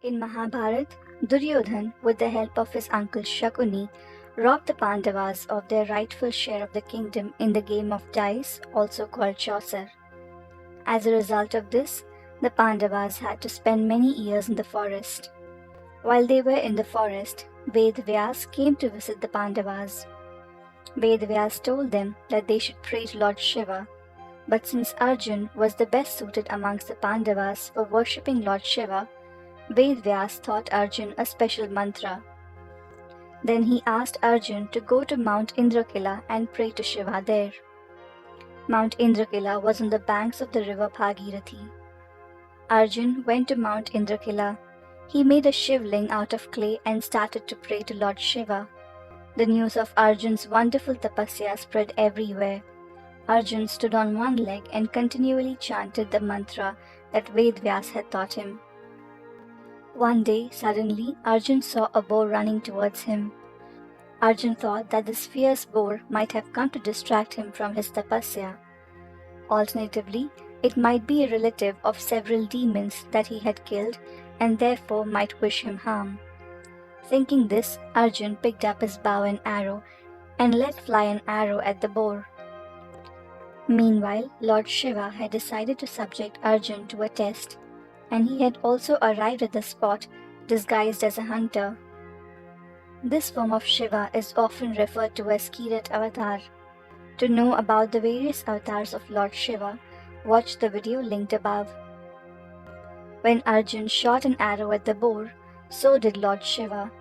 In Mahabharata, Duryodhan, with the help of his uncle Shakuni, robbed the Pandavas of their rightful share of the kingdom in the game of dice, also called Chaucer. As a result of this, the Pandavas had to spend many years in the forest. While they were in the forest, Ved-Vyas came to visit the Pandavas. Ved-Vyas told them that they should pray to Lord Shiva, but since Arjun was the best suited amongst the Pandavas for worshipping Lord Shiva, Ved-Vyas taught Arjun a special mantra. Then he asked Arjun to go to Mount Indrakila and pray to Shiva there. Mount Indrakila was on the banks of the river Bhagirathi. Arjun went to Mount Indrakila. He made a shivling out of clay and started to pray to Lord Shiva. The news of Arjun's wonderful tapasya spread everywhere. Arjun stood on one leg and continually chanted the mantra that Ved-Vyas had taught him. One day, suddenly, Arjun saw a boar running towards him. Arjun thought that this fierce boar might have come to distract him from his tapasya. Alternatively, it might be a relative of several demons that he had killed and therefore might wish him harm. Thinking this, Arjun picked up his bow and arrow and let fly an arrow at the boar. Meanwhile, Lord Shiva had decided to subject Arjun to a test, and he had also arrived at the spot disguised as a hunter. This form of Shiva is often referred to as Kirat Avatar. To know about the various avatars of Lord Shiva, watch the video linked above. When Arjun shot an arrow at the boar, so did Lord Shiva.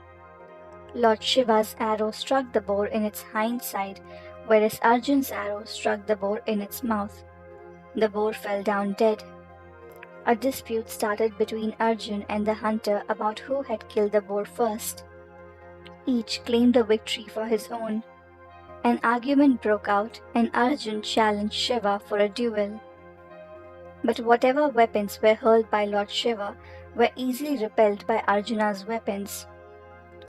Lord Shiva's arrow struck the boar in its hind side, whereas Arjun's arrow struck the boar in its mouth. The boar fell down dead. A dispute started between Arjun and the hunter about who had killed the boar first. Each claimed the victory for his own. An argument broke out and Arjun challenged Shiva for a duel. But whatever weapons were hurled by Lord Shiva were easily repelled by Arjuna's weapons.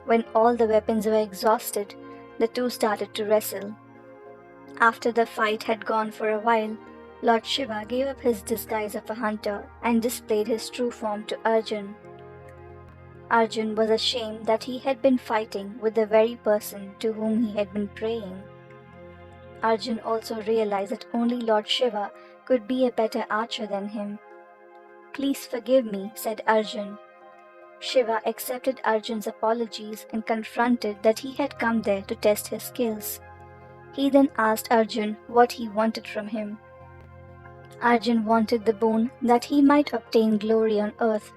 When all the weapons were exhausted, the two started to wrestle. After the fight had gone for a while, Lord Shiva gave up his disguise of a hunter and displayed his true form to Arjun. Arjun was ashamed that he had been fighting with the very person to whom he had been praying. Arjun also realized that only Lord Shiva could be a better archer than him. "Please forgive me," said Arjun. Shiva accepted Arjun's apologies and confronted that he had come there to test his skills. He then asked Arjun what he wanted from him. Arjun wanted the boon that he might obtain glory on earth.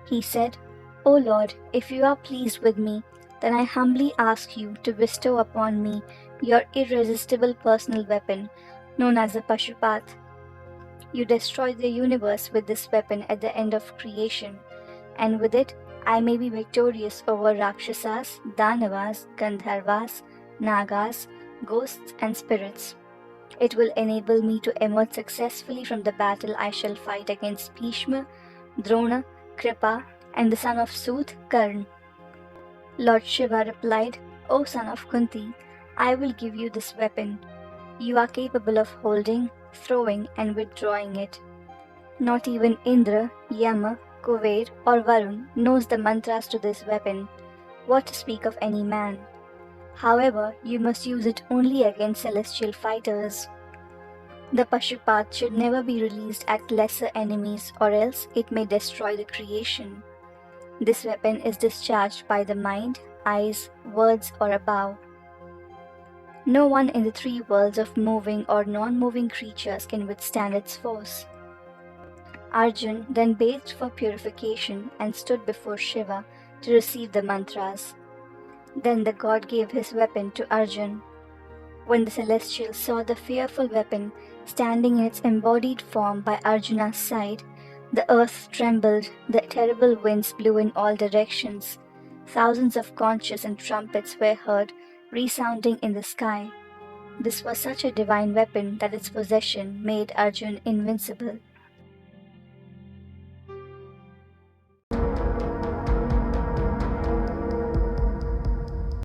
He said, "O Lord, if you are pleased with me, then I humbly ask you to bestow upon me your irresistible personal weapon, known as the Pashupath. You destroyed the universe with this weapon at the end of creation, and with it I may be victorious over Rakshasas, Danavas, Gandharvas, Nagas, ghosts and spirits. It will enable me to emerge successfully from the battle I shall fight against Bhishma, Drona, Kripa, and the son of Sooth, Karn." Lord Shiva replied, "O son of Kunti, I will give you this weapon. You are capable of holding, throwing, and withdrawing it. Not even Indra, Yama, Kuver, or Varun knows the mantras to this weapon. What to speak of any man? However, you must use it only against celestial fighters. The Pashupath should never be released at lesser enemies, or else it may destroy the creation. This weapon is discharged by the mind, eyes, words, or a bow. No one in the three worlds of moving or non-moving creatures can withstand its force." Arjun then bathed for purification and stood before Shiva to receive the mantras. Then the god gave his weapon to Arjun. When the celestials saw the fearful weapon standing in its embodied form by Arjuna's side, the earth trembled, the terrible winds blew in all directions. Thousands of conches and trumpets were heard resounding in the sky. This was such a divine weapon that its possession made Arjun invincible.